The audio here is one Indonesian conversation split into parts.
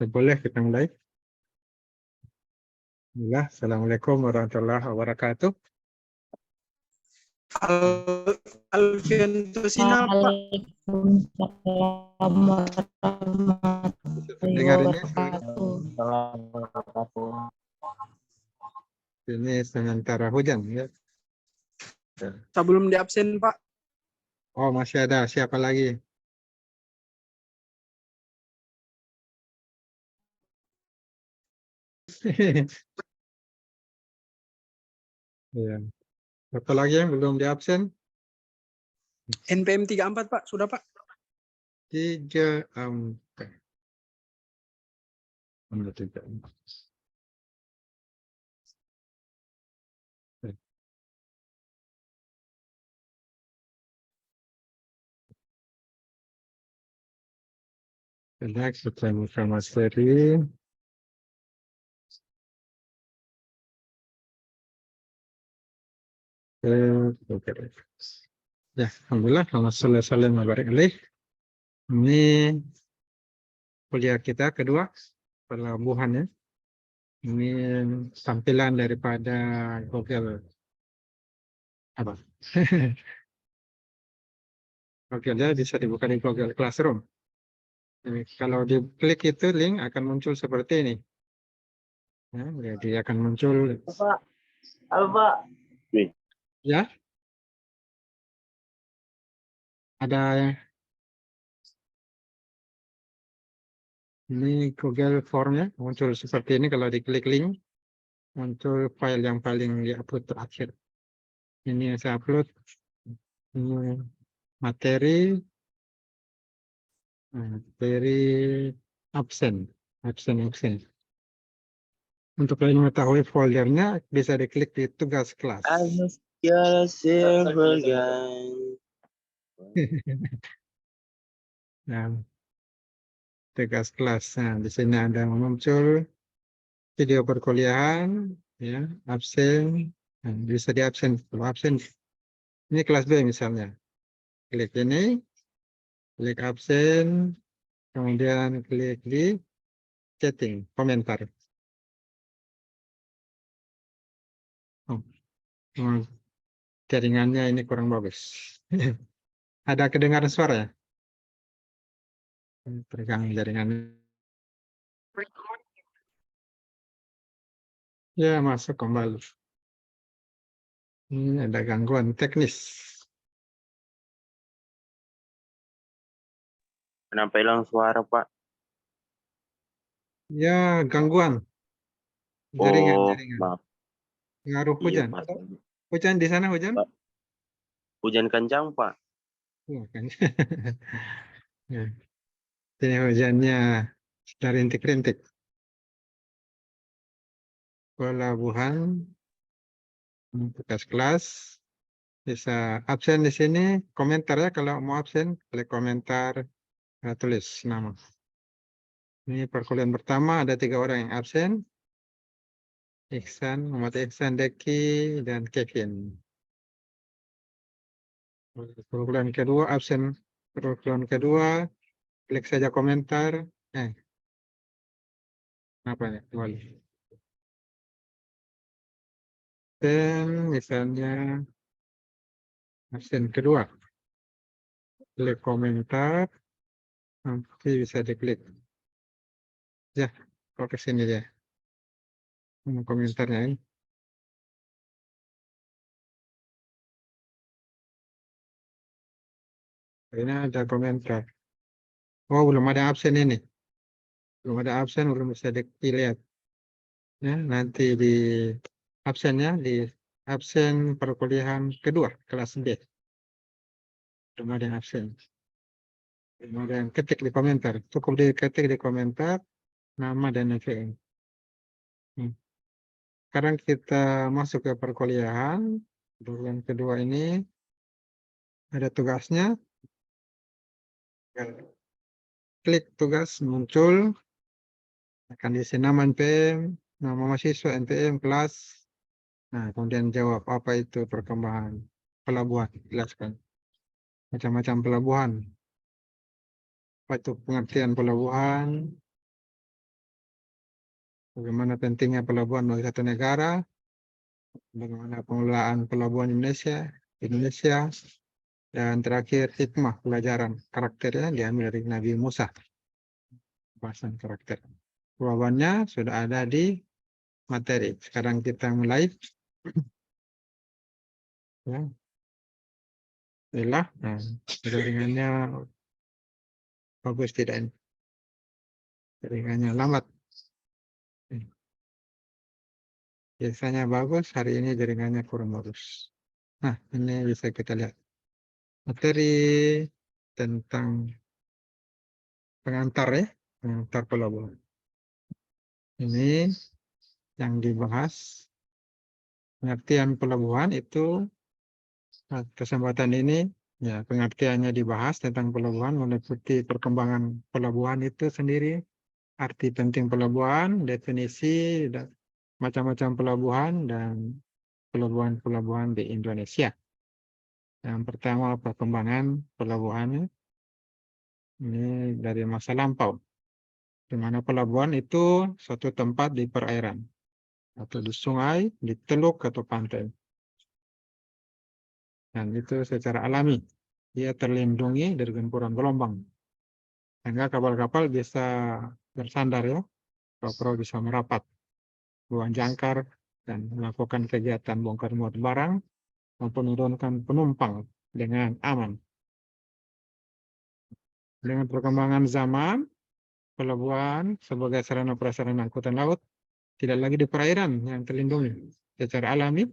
Boleh kita mulai. Bismillah. Assalamualaikum warahmatullahi wabarakatuh. Alfian Tusina, Pak. Waalaikumsalam warahmatullahi Dengar ini suara? wabarakatuh. Ini sementara hujan ya. Sebelum di absen, Pak. Oh, masih ada. Siapa lagi? Ya. Satu lagi yang belum di absen? NPM 34, Pak. Sudah, Pak. 34. Nomor 34. Next, kita buka materi. Oke. Ya, alhamdulillah. Alhamdulillah. Ini kuliah kita kedua, pelabuhan ya. Ini tampilan daripada Google apa? Google ya, bisa dibuka di Google Classroom. Jadi, kalau diklik itu link akan muncul seperti ini. Ya, jadi akan muncul. Pak, halo Pak. Ya, ada ini Google Form-nya muncul seperti ini. Kalau diklik link muncul file yang paling diupload terakhir. Ini yang saya upload. Ini materi absen. Untuk kalian mengetahui foldernya bisa diklik di tugas kelas. Nah, tugas kelas. Nah, di sini ada muncul video perkuliahan, ya, absen. Nah, bisa di absen. Kalau absen, ini kelas B misalnya. Klik ini, klik absen, kemudian klik di chatting, komentar. Oh, jaringannya ini kurang bagus. Ada kedengaran suara ya? Tergang jaringan. Ya, masuk kembali. Ini ada gangguan teknis. Kenapa hilang suara, Pak? Ya, gangguan. Jaringan. Maaf. Ngaruh Iya, hujan. Pak. Hujan di sana hujan? Pak. Hujan kencang, Pak. Kan. Ya. Ini hujannya dari rintik-rintik. Pelabuhan, tugas kelas, bisa absen di sini, komentar ya kalau mau absen, klik komentar, tulis nama. Ini perkuliahan pertama ada 3 orang yang absen. Ihsan, Muhammad Ihsan Deki, dan Kevin. Perkuliahan kedua absen. Perkuliahan kedua, klik saja komentar. Apa ya? Kembali. Dan misalnya absen kedua, klik komentar, nanti bisa diklik. Ya, kok ke sini ya. Komentarnya ini. Ini ada komentar. Oh, belum ada absen ini. Belum ada absen, belum bisa dilihat. Ya, nanti di absennya di absen perkuliahan kedua kelas B. Belum ada yang absen. Belum ada yang ketik di komentar. Cukup diketik di komentar nama dan NPM. Sekarang kita masuk ke perkuliahan. Yang kedua ini ada tugasnya. Klik tugas muncul. Akan diisi nama NPM, nama mahasiswa NPM, kelas. Nah, kemudian jawab apa itu perkembangan pelabuhan. Jelaskan. Macam-macam pelabuhan. Apa itu pengertian pelabuhan. bagaimana pentingnya pelabuhan bagi satu negara, bagaimana pengelolaan pelabuhan Indonesia, dan terakhir hikmah pelajaran karakternya diambil dari Nabi Musa. Bahasan karakter. Jawabannya sudah ada di materi. Sekarang kita mulai. Ya. Inilah, nah, jaringannya bagus tidak ini? Jaringannya lambat. Biasanya bagus, hari ini jaringannya kurang bagus. Nah, ini bisa kita lihat. Materi tentang pengantar ya, pengantar pelabuhan. Ini yang dibahas. Pengertian pelabuhan itu kesempatan ini ya pengertiannya dibahas tentang pelabuhan meliputi perkembangan pelabuhan itu sendiri, arti penting pelabuhan, definisi dan macam-macam pelabuhan dan pelabuhan-pelabuhan di Indonesia. Yang pertama perkembangan pelabuhan ini dari masa lampau, di mana pelabuhan itu suatu tempat di perairan atau di sungai, di teluk atau pantai. Dan itu secara alami, dia terlindungi dari gempuran gelombang. Sehingga kapal-kapal bisa bersandar ya, perahu bisa merapat, buang jangkar, dan melakukan kegiatan bongkar muat barang maupun menurunkan penumpang dengan aman. Dengan perkembangan zaman, pelabuhan sebagai sarana prasarana angkutan laut tidak lagi di perairan yang terlindungi secara alami,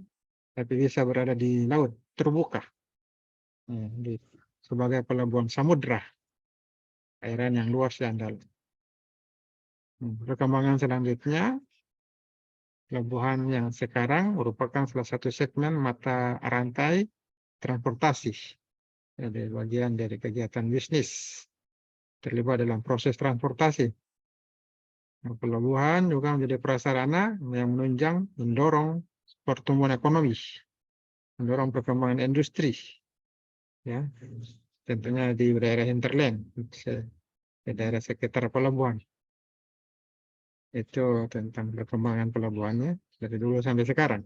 tapi bisa berada di laut terbuka. Sebagai pelabuhan samudra, perairan yang luas dan dalam. Perkembangan selanjutnya, pelabuhan yang sekarang merupakan salah satu segmen mata rantai transportasi. Jadi bagian dari kegiatan bisnis terlibat dalam proses transportasi. Pelabuhan juga menjadi prasarana yang menunjang, mendorong pertumbuhan ekonomi, mendorong perkembangan industri, ya, tentunya di daerah hinterland, di daerah sekitar pelabuhan. Itu tentang perkembangan pelabuhannya dari dulu sampai sekarang.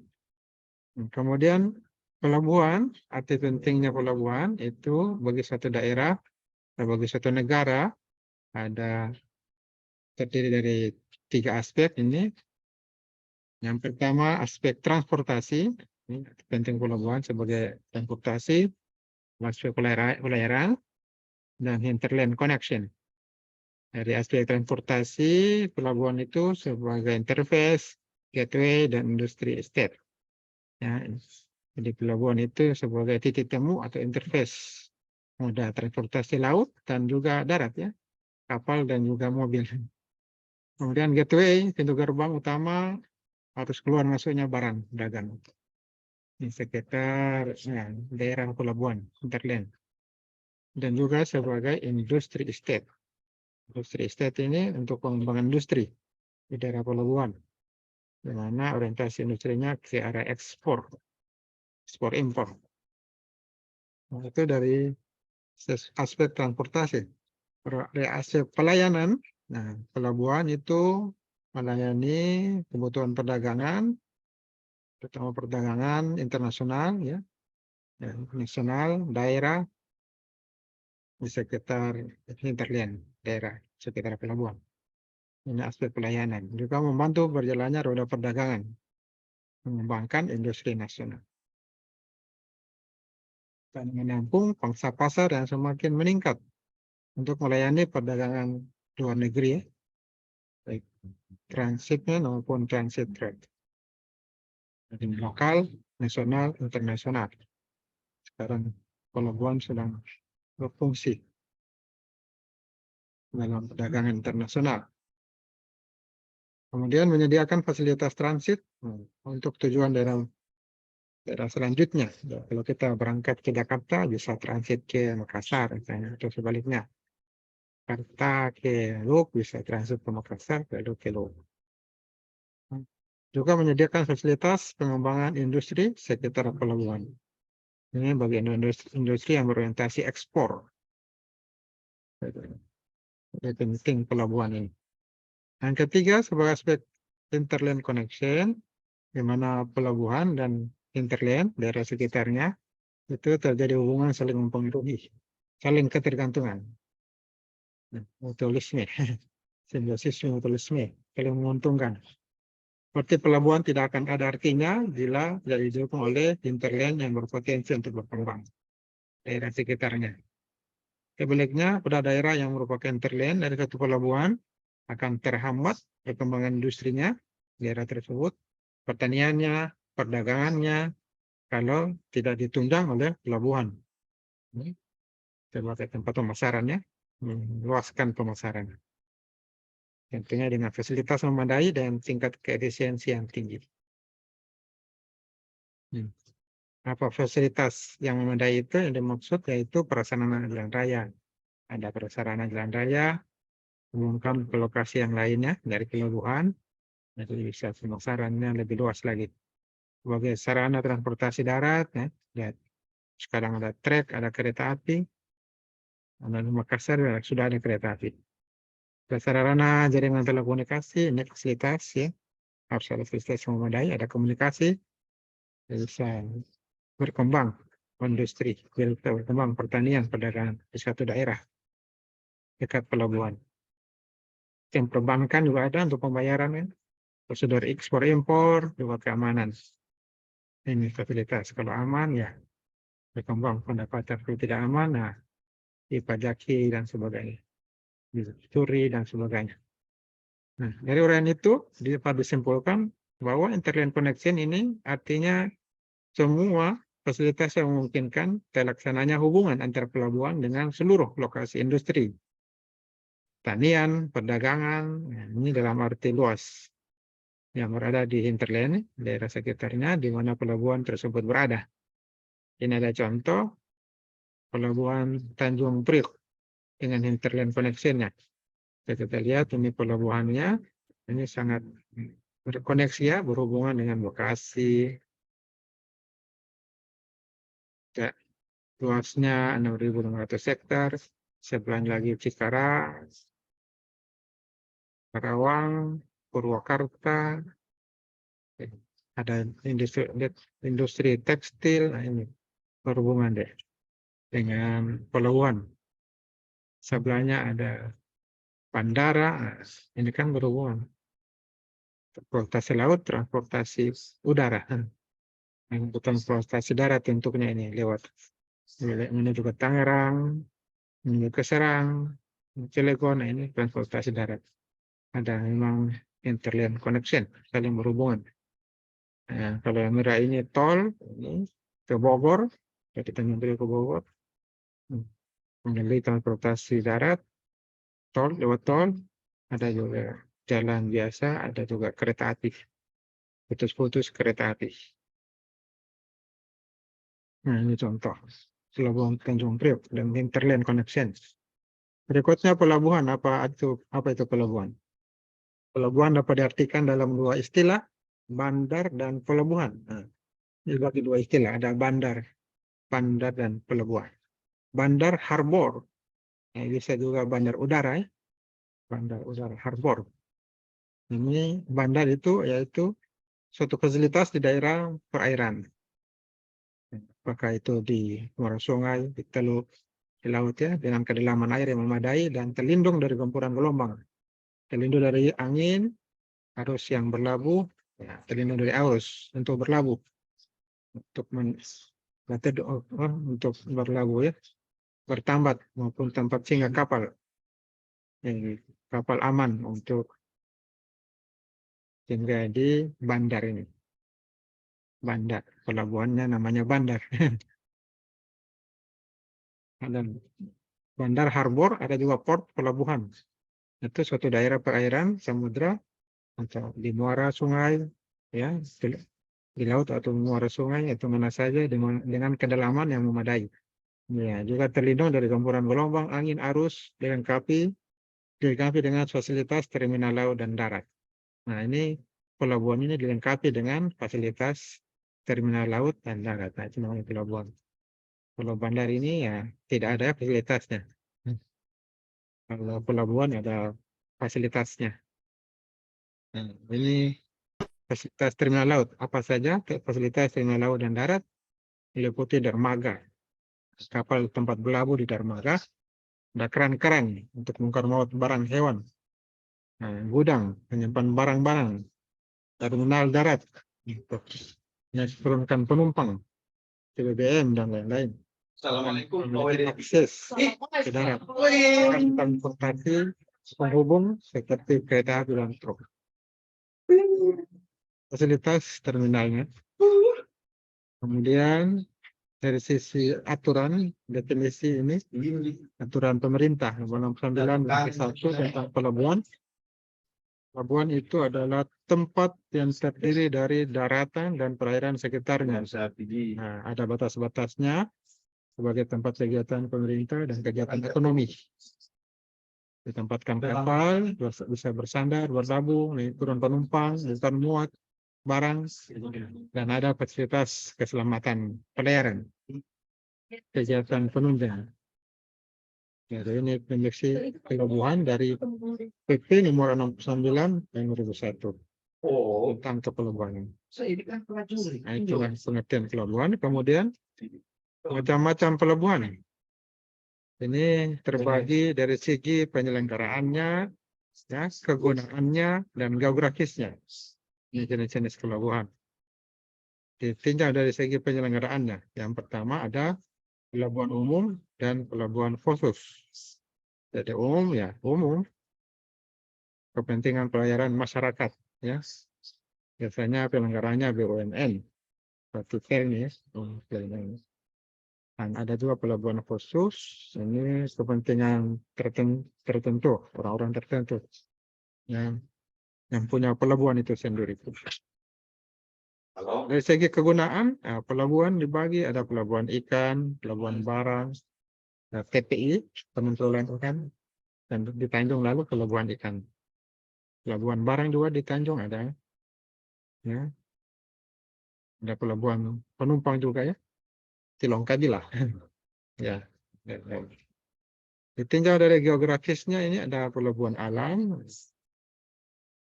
Kemudian pelabuhan, arti pentingnya pelabuhan itu bagi suatu daerah, bagi suatu negara ada terdiri dari 3 aspek ini. Yang pertama aspek transportasi, ini penting pelabuhan sebagai transportasi, aspek pelayaran, dan hinterland connection. Dari aspek transportasi, pelabuhan itu sebagai interface, gateway, dan industri estate. Ya, jadi pelabuhan itu sebagai titik temu atau interface moda transportasi laut dan juga darat ya, kapal dan juga mobil. Kemudian gateway, pintu gerbang utama harus keluar masuknya barang dagang di sekitar daerah pelabuhan hinterland. Dan juga sebagai industri estate. Industri estate ini untuk pengembangan industri di daerah pelabuhan, di mana orientasi industrinya ke arah ekspor impor. Nah, itu dari aspek transportasi. Dari aspek pelayanan, nah pelabuhan itu melayani kebutuhan perdagangan, terutama perdagangan internasional ya, nasional, daerah di sekitar hinterland, daerah sekitar pelabuhan. Ini aspek pelayanan. Juga membantu berjalannya roda perdagangan, mengembangkan industri nasional. Dan menampung pangsa pasar yang semakin meningkat untuk melayani perdagangan luar negeri, ya, baik transitnya maupun transit trade. Jadi lokal, nasional, internasional. Sekarang pelabuhan sedang berfungsi dalam perdagangan internasional. Kemudian menyediakan fasilitas transit untuk tujuan daerah selanjutnya. Kalau kita berangkat ke Jakarta bisa transit ke Makassar misalnya, atau sebaliknya. Jakarta ke Look bisa transit ke Makassar ke Look. Juga menyediakan fasilitas pengembangan industri sekitar pelabuhan. Ini bagi industri yang berorientasi ekspor. Jadi penting pelabuhan ini. Yang ketiga sebagai aspek interland connection, di mana pelabuhan dan hinterland daerah sekitarnya itu terjadi hubungan saling mempengaruhi, saling ketergantungan. Mutualisme, simbiosisme mutualisme, saling menguntungkan. Seperti pelabuhan tidak akan ada artinya bila tidak didukung oleh hinterland yang berpotensi untuk berkembang daerah sekitarnya. Sebaliknya, pada daerah yang merupakan hinterland dari satu pelabuhan akan terhambat perkembangan industrinya daerah tersebut, pertaniannya, perdagangannya, kalau tidak ditunjang oleh pelabuhan. Sebagai tempat pemasarannya, meluaskan pemasaran. Tentunya dengan fasilitas memadai dan tingkat keefisiensi yang tinggi. Apa fasilitas yang memadai itu yang dimaksud yaitu prasarana jalan raya. Ada prasarana jalan raya, hubungkan ke lokasi yang lainnya dari pelabuhan, jadi bisa pemasarannya lebih luas lagi. Sebagai sarana transportasi darat, ya, sekarang ada trek, ada kereta api, di Makassar sudah ada kereta api. Sarana jaringan telekomunikasi, ini fasilitas ya, harus ada fasilitas yang memadai, ada komunikasi, bisa berkembang industri, berkembang pertanian, perdagangan di suatu daerah dekat pelabuhan. Yang perbankan juga ada untuk pembayaran, ya. Prosedur ekspor impor juga keamanan. Ini fasilitas. Kalau aman ya berkembang pendapatan. Kalau tidak aman, nah dipajaki dan sebagainya, dicuri dan sebagainya. Nah, dari uraian itu dapat disimpulkan bahwa interland connection ini artinya semua fasilitas yang memungkinkan terlaksananya hubungan antar pelabuhan dengan seluruh lokasi industri, pertanian, perdagangan, ini dalam arti luas yang berada di hinterland, daerah sekitarnya di mana pelabuhan tersebut berada. Ini ada contoh pelabuhan Tanjung Priok dengan hinterland connection-nya. Kita lihat ini pelabuhannya, ini sangat berkoneksi ya, berhubungan dengan Bekasi. Ya, luasnya 6.600 hektar, sebelahnya lagi Cikarang, Karawang, Purwakarta, ada industri tekstil, nah ini berhubungan deh dengan pelabuhan. Sebelahnya ada bandara, ini kan berhubungan. Transportasi laut, transportasi udara, bukan transportasi darat tentunya ini lewat menuju ke Tangerang, menuju ke Serang, Cilegon, nah ini transportasi darat. Ada memang interland connection, saling berhubungan. Nah, kalau yang merah ini tol, ini ke Bogor, jadi Tanjung Priok ke Bogor, melalui transportasi darat, tol, lewat tol, ada juga jalan biasa, ada juga kereta api, putus-putus kereta api. Nah, ini contoh pelabuhan Tanjung Priok dan interland connection. Berikutnya pelabuhan, apa itu pelabuhan? Pelabuhan dapat diartikan dalam dua istilah, bandar dan pelabuhan. Nah, dibagi dua istilah, ada bandar dan pelabuhan. Bandar harbor, bisa juga bandar udara, ya. Bandar udara harbor. Ini bandar itu yaitu suatu fasilitas di daerah perairan. Apakah itu di muara sungai, di teluk, di laut ya, dengan kedalaman air yang memadai dan terlindung dari gempuran gelombang. Terlindung dari angin, arus yang berlabuh, ya, terlindung dari arus untuk berlabuh. Untuk berlabuh ya, bertambat maupun tempat singgah kapal. Kapal aman untuk singgah di bandar ini. Bandar, pelabuhannya namanya bandar. Dan bandar harbor ada juga port pelabuhan. Itu suatu daerah perairan samudra atau di muara sungai ya, di laut atau muara sungai atau mana saja dengan kedalaman yang memadai. Ya, juga terlindung dari gempuran gelombang, angin, arus, dilengkapi dengan fasilitas terminal laut dan darat. Nah, ini pelabuhan ini dilengkapi dengan fasilitas terminal laut dan darat. Nah, itu namanya pelabuhan. Kalau bandar ini ya tidak ada fasilitasnya. Kalau pelabuhan ada fasilitasnya. Nah, ini fasilitas terminal laut. Apa saja fasilitas terminal laut dan darat? Meliputi dermaga, kapal tempat berlabuh di dermaga, ada keran-keran untuk bongkar muat barang hewan, nah, gudang penyimpan barang-barang, terminal darat untuk menurunkan penumpang, BBM dan lain-lain. Assalamualaikum. Memiliki akses ke darat, transportasi penghubung seperti kereta api dan truk. Fasilitas terminalnya. Kemudian dari sisi aturan definisi ini, aturan pemerintah nomor 69/1 tentang pelabuhan. Pelabuhan itu adalah tempat yang terdiri dari daratan dan perairan sekitarnya. Nah, ada batas-batasnya sebagai tempat kegiatan pemerintah dan kegiatan ekonomi. Ditempatkan kapal, bisa bersandar, berlabuh, naik turun penumpang, bongkar muat barang, dan ada fasilitas keselamatan pelayaran, kegiatan penunjang. Jadi ini prediksi pelabuhan dari PP nomor 69 tahun 2001 tentang kepelabuhanan. Nah, itulah pengertian pelabuhan. Kemudian macam-macam pelabuhan. Ini terbagi dari segi penyelenggaraannya, ya, kegunaannya, dan geografisnya. Ini jenis-jenis pelabuhan. Ditinjau dari segi penyelenggaraannya. Yang pertama ada pelabuhan umum dan pelabuhan khusus. Jadi umum, ya umum, kepentingan pelayaran masyarakat, ya. Biasanya penyelenggaranya BUMN, seperti Pelni, dan ada juga pelabuhan khusus, ini kepentingan tertentu, orang-orang tertentu yang punya pelabuhan itu sendiri. Dari segi kegunaan, pelabuhan dibagi ada pelabuhan ikan, pelabuhan barang, TPI, penentuan ikan, dan di Tanjung lalu pelabuhan ikan. Pelabuhan barang juga di Tanjung ada, ya. Ada pelabuhan penumpang juga, ya, Tilongkabila. Ya. Ditinjau dari geografisnya, ini ada pelabuhan alam,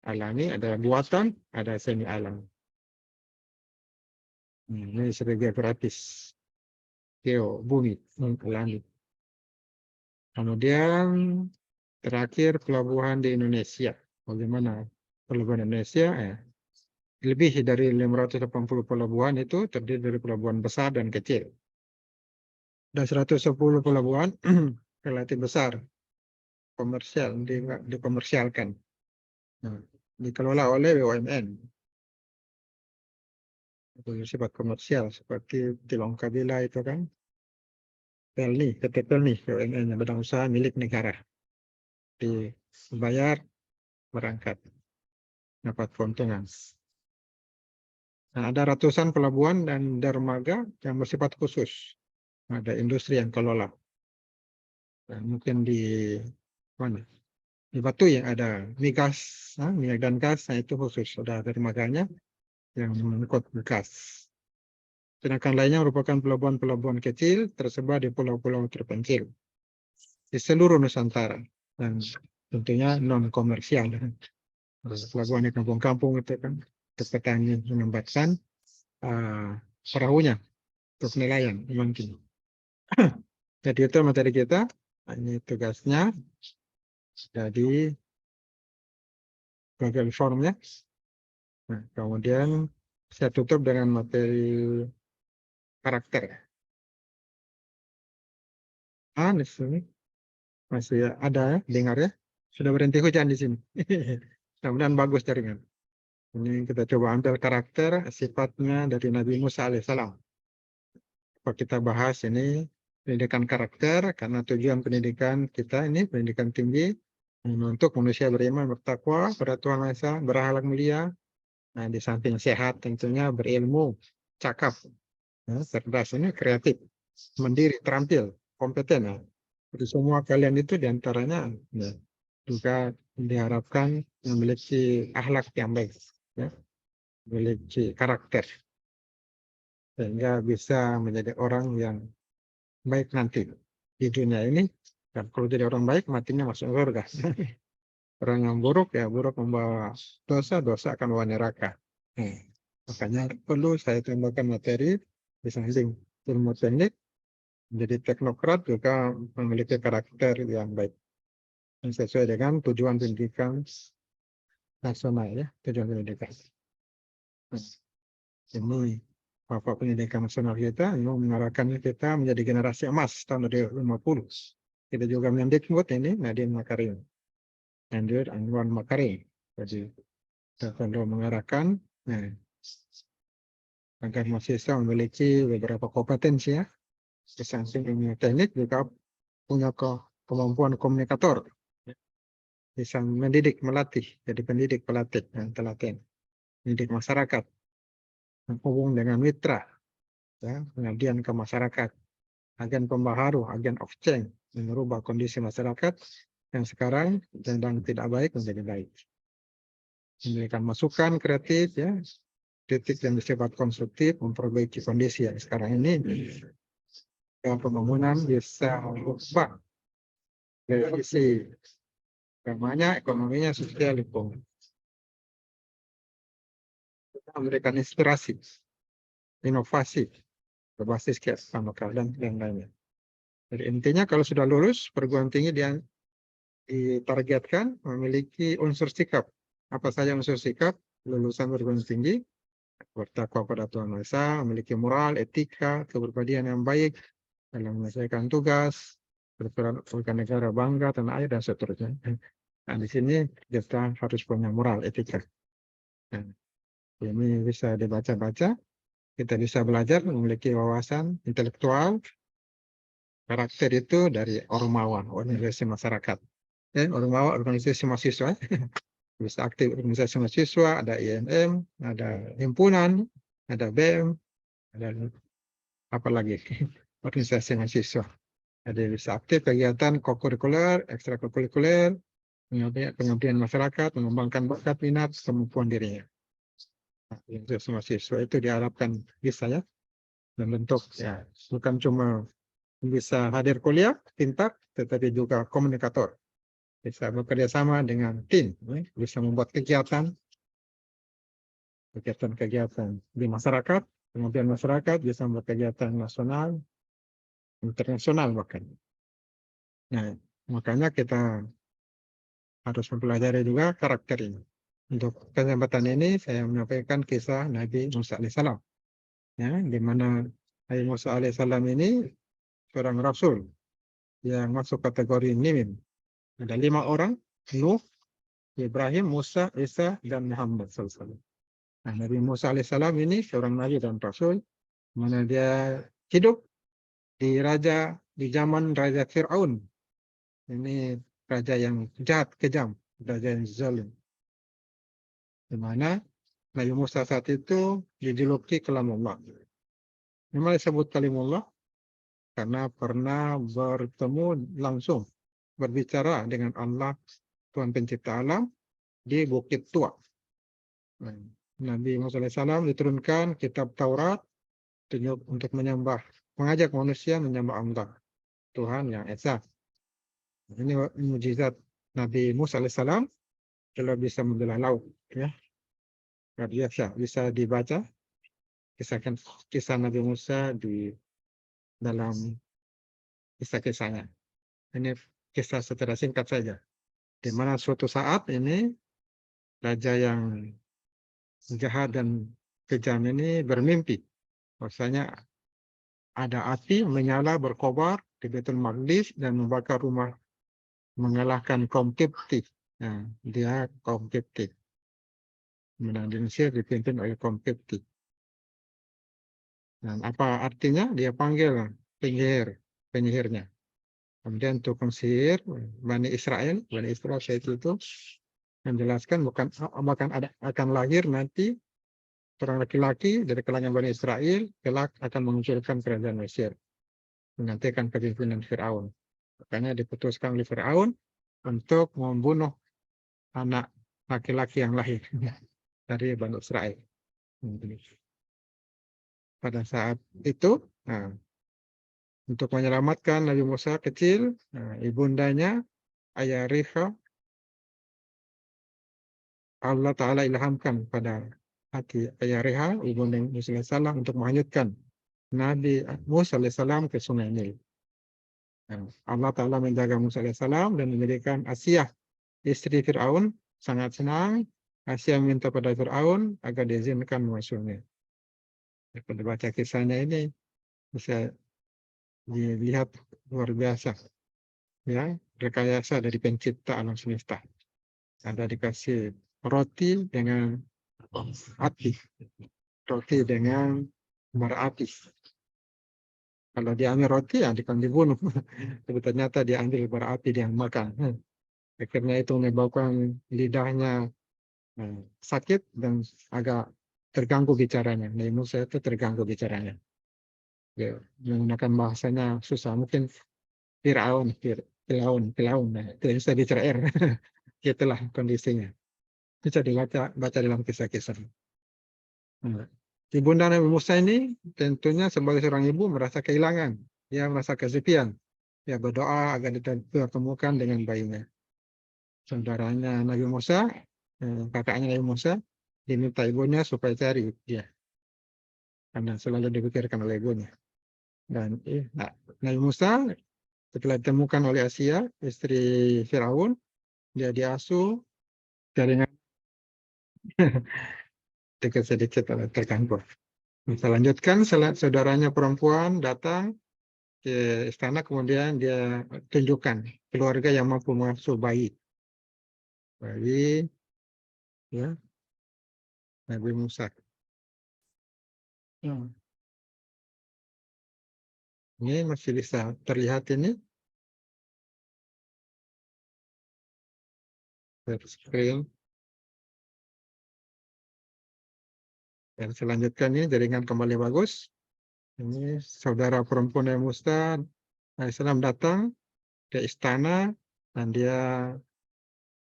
alami, ada buatan, ada semi alam. Ini sebagai geografis, geo, bumi, alami. Kemudian terakhir pelabuhan di Indonesia. Bagaimana pelabuhan Indonesia? Lebih dari 580 pelabuhan itu terdiri dari pelabuhan besar dan kecil. Ada 110 pelabuhan relatif besar, komersial, dikomersialkan. Nah, dikelola oleh BUMN. Bersifat komersial seperti Tilongkabila itu kan, Pelni, PT Pelni, BUMN yang badan usaha milik negara. Dibayar, berangkat, dapat keuntungan. Nah, ada ratusan pelabuhan dan dermaga yang bersifat khusus. Ada industri yang kelola. Nah, mungkin di mana? Di Batu yang ada migas, minyak dan gas, nah itu khusus. Ada dermaganya yang mengangkut gas. Sedangkan lainnya merupakan pelabuhan-pelabuhan kecil tersebar di pulau-pulau terpencil di seluruh Nusantara, dan tentunya non komersial. Pelabuhan di kampung-kampung itu kan, petani menempatkan perahunya untuk nelayan mungkin. Jadi itu materi kita, ini tugasnya. Jadi Google Formnya. Nah, kemudian saya tutup dengan materi karakter. Di sini masih ada, dengar ya. Sudah berhenti hujan di sini. Mudah-mudahan bagus jaringan. Ini kita coba ambil karakter sifatnya dari Nabi Musa alaihissalam. Kita bahas ini pendidikan karakter, karena tujuan pendidikan kita ini pendidikan tinggi untuk manusia beriman, bertakwa pada Tuhan Maha Esa, berakhlak mulia. Nah, di samping sehat tentunya berilmu, cakap, cerdas, ini kreatif, mandiri, terampil, kompeten. Ya. Jadi semua kalian itu diantaranya ya, juga diharapkan memiliki akhlak yang baik, ya, memiliki karakter, sehingga bisa menjadi orang yang baik nanti di dunia ini. Dan kalau jadi orang baik, matinya masuk surga. Orang yang buruk ya buruk membawa dosa, dosa akan membawa neraka. Makanya perlu saya tambahkan materi di samping ilmu teknik, menjadi teknokrat juga memiliki karakter yang baik yang sesuai dengan tujuan pendidikan nasional ya, tujuan pendidikan. Ini Bapak Pendidikan Nasional kita yang mengarahkan kita menjadi generasi emas tahun 2050. Kita juga Mendikbud ini Nadiem Makarim. Anwar Anwar Makarim. Jadi kita perlu mengarahkan agar mahasiswa memiliki beberapa kompetensi ya. Di samping ilmu teknik juga punya kemampuan komunikator. Bisa mendidik, melatih, jadi pendidik, pelatih, dan telaten. Mendidik masyarakat. Menghubung dengan mitra, ya, pengabdian ke masyarakat, agen pembaharu, agen of change, merubah kondisi masyarakat yang sekarang sedang tidak baik menjadi baik. Memberikan masukan kreatif, ya, kritik yang bersifat konstruktif, memperbaiki kondisi yang sekarang ini, dan pembangunan bisa berubah dari sisi agamanya, ekonominya, sosial, lingkungan. Kita memberikan inspirasi, inovasi, berbasis keyakinan lokal dan yang lainnya. Jadi intinya kalau sudah lulus perguruan tinggi dia ditargetkan memiliki unsur sikap. Apa saja unsur sikap lulusan perguruan tinggi? Bertakwa pada Tuhan Maha Esa, memiliki moral, etika, kepribadian yang baik dalam menyelesaikan tugas, berperan untuk negara, bangga, tanah air dan seterusnya. Nah, di sini kita harus punya moral, etika. Nah, ini bisa dibaca-baca. Kita bisa belajar memiliki wawasan intelektual. Karakter itu dari ormawa, organisasi masyarakat. Ormawa, organisasi mahasiswa. Bisa aktif organisasi mahasiswa, ada IMM, ada himpunan, ada BEM, ada apa lagi? Organisasi mahasiswa. Ada bisa aktif kegiatan kokurikuler, ekstrakurikuler, pengabdian masyarakat, mengembangkan bakat, minat, kemampuan dirinya. Organisasi mahasiswa itu diharapkan bisa ya, membentuk ya, bukan cuma bisa hadir kuliah, pintar, tetapi juga komunikator. Bisa bekerja sama dengan tim, bisa membuat kegiatan di masyarakat, kemudian masyarakat bisa membuat kegiatan nasional, internasional bahkan. Nah, makanya kita harus mempelajari juga karakter ini. Untuk kesempatan ini saya menyampaikan kisah Nabi Musa alaihissalam, ya, di mana Nabi Musa alaihissalam ini seorang rasul yang masuk kategori Nimim. Ada 5 orang, Nuh, Ibrahim, Musa, Isa, dan Muhammad SAW. Nah, Nabi Musa alaihissalam ini seorang nabi dan rasul, mana dia hidup di zaman Raja Fir'aun. Ini raja yang jahat, kejam, raja yang zalim. Di mana Nabi Musa saat itu dijuluki Kalamullah. Memang disebut Kalimullah karena pernah bertemu langsung, berbicara dengan Allah, Tuhan pencipta alam, di Bukit Tua. Nabi Musa alaihissalam diturunkan kitab Taurat untuk mengajak manusia menyembah Allah, Tuhan yang Esa. Ini mujizat Nabi Musa alaihissalam, kalau bisa membelah laut, ya, biasa bisa dibaca kisah Nabi Musa di dalam kisah-kisahnya. Ini kisah secara singkat saja. Di mana suatu saat ini raja yang jahat dan kejam ini bermimpi. Bahwasanya ada api menyala berkobar di Baitul Maqdis dan membakar rumah, mengalahkan kaum Kipti. Nah, dia kaum Kipti. Menang di Mesir dipimpin oleh kaum Kipti. Dan apa artinya? Dia panggil penyihirnya. Kemudian tukang sihir Bani Israel itu menjelaskan akan lahir nanti seorang laki-laki dari kalangan Bani Israel kelak akan mengunculkan kerajaan Mesir, menggantikan kepemimpinan Fir'aun. Makanya diputuskan oleh Fir'aun untuk membunuh anak laki-laki yang lahir dari Bani Israel. Pada saat itu, untuk menyelamatkan Nabi Musa kecil, ibundanya Ayah Riha Allah Ta'ala ilhamkan pada hati Ayah Reha, Ibunda Musa alaihissalam untuk menghanyutkan Nabi Musa alaihissalam ke sungai Nil. Allah Ta'ala menjaga Musa alaihissalam dan menjadikan Asiyah, istri Fir'aun, sangat senang. Asiyah minta pada Fir'aun agar diizinkan masuknya. Pada baca kisahnya ini bisa dilihat luar biasa, ya, rekayasa dari pencipta alam semesta. Ada dikasih roti dengan api, roti dengan bara api. Kalau diambil roti, ya akan dibunuh. Tapi ternyata diambil bara api, dia makan. Akhirnya itu menyebabkan lidahnya sakit dan agak terganggu bicaranya. Nabi Musa itu terganggu bicaranya. Ya, menggunakan bahasanya susah. Mungkin Fir'aun. Nah, tidak bisa bicara R. Itulah kondisinya. Bisa dibaca dalam kisah-kisah. Ibunda Nabi Musa ini tentunya sebagai seorang ibu merasa kehilangan. Dia merasa kesepian. Dia berdoa agar dipertemukan dengan bayinya. Saudaranya Nabi Musa, kakaknya Nabi Musa, diminta ibunya supaya cari dia. Karena selalu dipikirkan oleh ibunya. Dan Nabi Musa setelah ditemukan oleh Asiyah, istri Firaun, dia diasuh jaringan sedikit terganggu. Selanjutkan saudaranya perempuan datang ke istana, kemudian dia tunjukkan keluarga yang mampu mengasuh bayi, ya, Nabi Musa. Ini masih bisa terlihat ini screen. Dan selanjutnya ini jaringan kembali bagus. Ini saudara perempuan Nabi Musa alaihissalam datang ke istana dan dia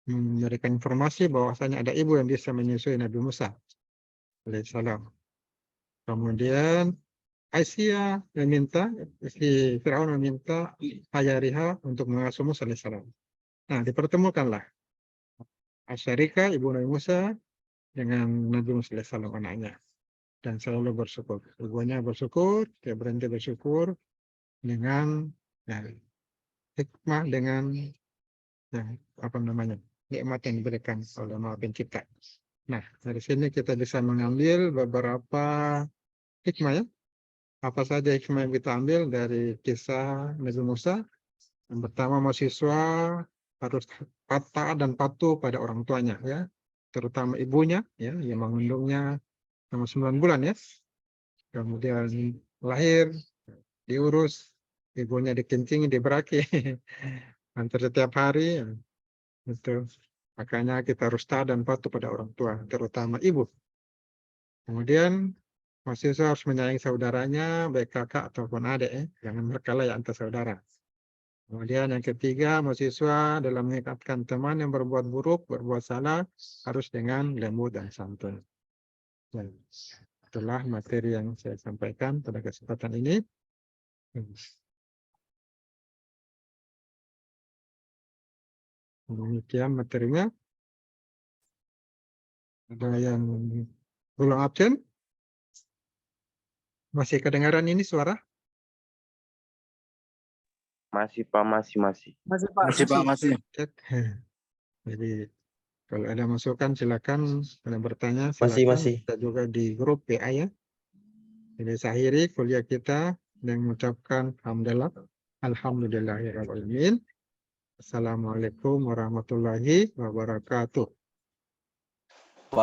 memberikan informasi bahwasanya ada ibu yang bisa menyusui Nabi Musa alaihissalam. Kemudian Aisyah meminta, si Firaun meminta Ayah Reha untuk mengasuh Musa alaihissalam. Nah, dipertemukanlah Asyarika, ibu Nabi Musa, dengan Nabi Musa alaihissalam, anaknya. Dan selalu bersyukur. Ibunya bersyukur, dia berhenti bersyukur dengan hikmah, dengan nikmat yang diberikan oleh Maha Pencipta. Nah, dari sini kita bisa mengambil beberapa hikmah, ya. Apa saja hikmah yang kita ambil dari kisah Nabi Musa? Yang pertama, mahasiswa harus taat dan patuh pada orang tuanya, ya, terutama ibunya, ya, yang mengandungnya selama 9 bulan, ya. Kemudian lahir, diurus, ibunya dikencingi, diberaki, hampir setiap hari, itu. Makanya kita harus taat dan patuh pada orang tua, terutama ibu. Kemudian mahasiswa harus menyayangi saudaranya, baik kakak ataupun adik, ya. Jangan berkelahi antar saudara. Kemudian yang ketiga, mahasiswa dalam mengingatkan teman yang berbuat buruk, berbuat salah, harus dengan lembut dan santun. Dan itulah materi yang saya sampaikan pada kesempatan ini. Demikian materinya. Ada yang belum absen? Masih kedengaran ini suara? Masih Pak, masih. Masih Pak. Masih Pak, masih. Cek. Jadi kalau ada masukan silakan, ada bertanya Masih, silakan. masih. Kita juga di grup PA, ya. Jadi saya akhiri kuliah kita dan mengucapkan alhamdulillahirabbil alamin. Assalamualaikum warahmatullahi wabarakatuh.